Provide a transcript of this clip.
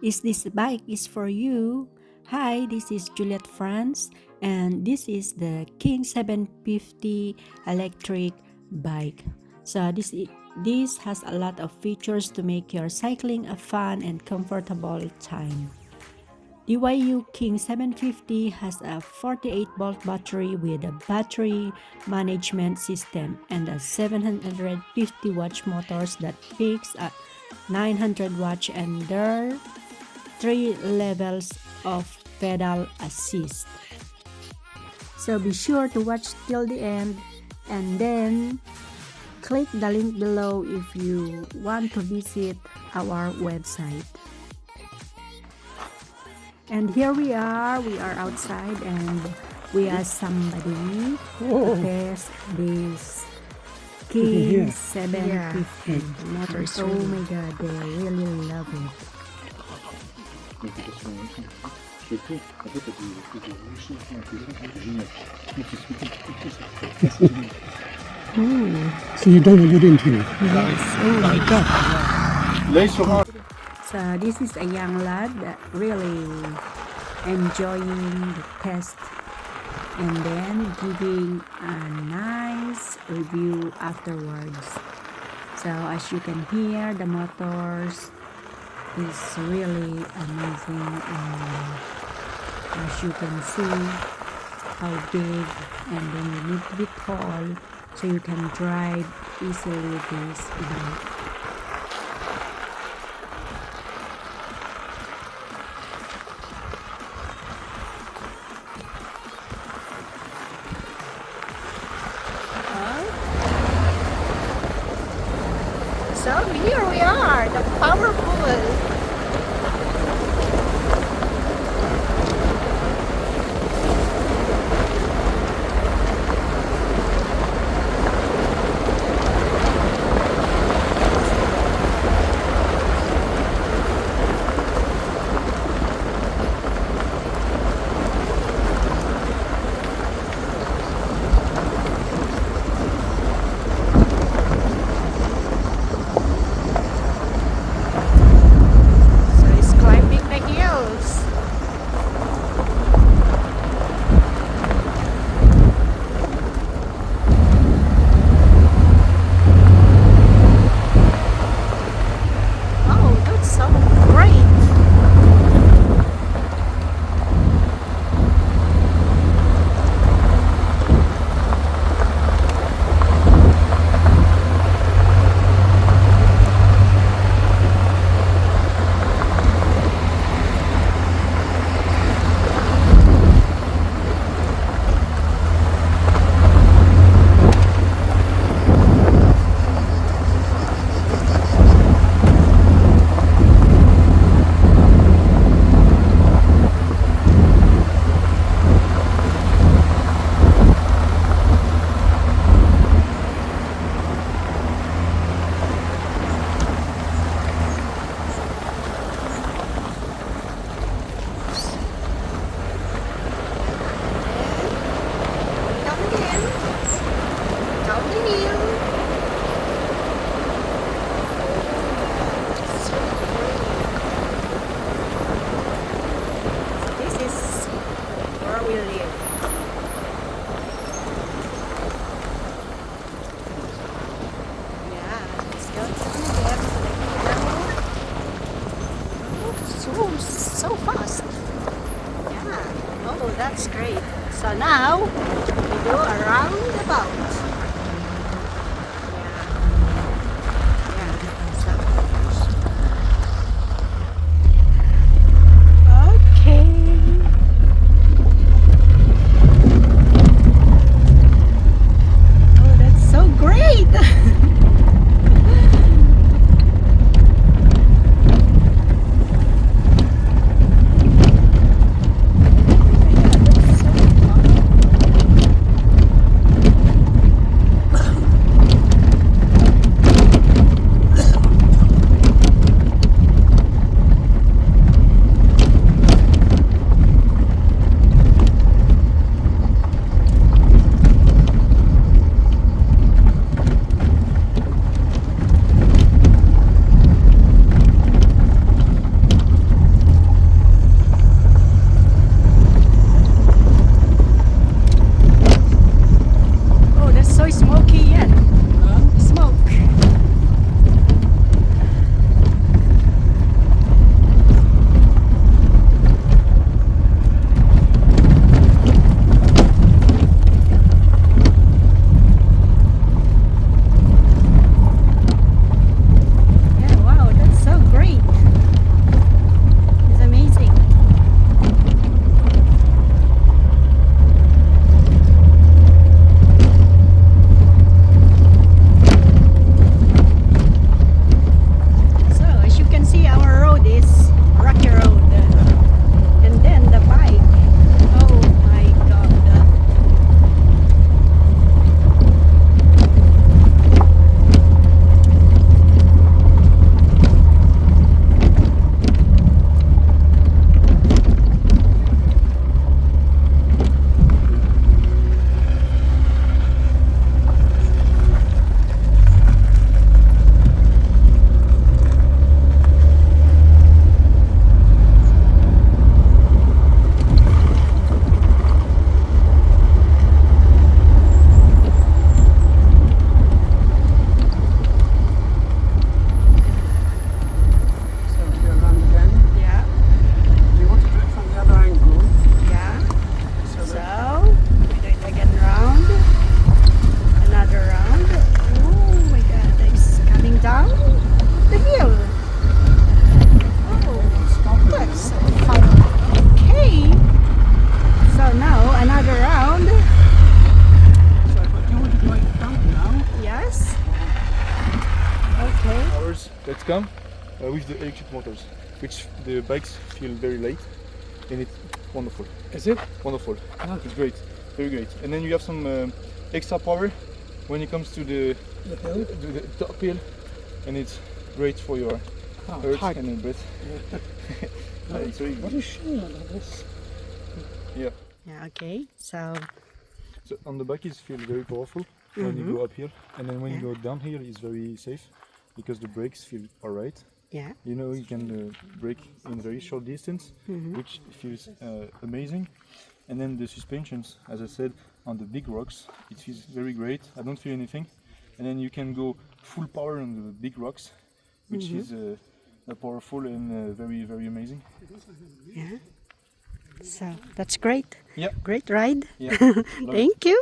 Is this bike is for you? Hi, this is Juliet France, and this is the King 750 electric bike. So this has a lot of features to make your cycling a fun and comfortable time. DYU King 750 has a 48-volt battery with a battery management system and a 750 watt motors that peaks at 900 watts, and there are 3 levels of pedal assist. So be sure to watch till the end, and then click the link below if you want to visit our website. And here we are outside, and we asked somebody to test this King 750 motors. Oh my god, they really love it. So you didn't hear? Yes, oh my god. So this is a young lad that really enjoying the test and then giving a nice review afterwards. So as you can hear, the motors is really amazing, and as you can see how big, and then you need to be tall so you can drive easily this bike. So here we are, the powerful. So fast. Yeah. Oh, that's great. So now we go around about. Okay. Oh, that's so great. the electric motors, which the bikes feel very light, and it's wonderful. Is it? Wonderful. Ah. It's great, very great. And then you have some extra power when it comes to the top hill, and it's great for your heart and breath. It's really What good. is she on this? Yeah. Yeah, okay. So On the back, it feels very powerful when you go up here, and then when you go down here, it's very safe because the brakes feel alright. yeah. You know, you can brake in very short distance, which feels amazing. And then the suspensions, as I said, on the big rocks, it feels very great. I don't feel anything. And then you can go full power on the big rocks, which is powerful and very, very amazing. Yeah. So that's great. Yeah. Great ride. Yeah. Thank you.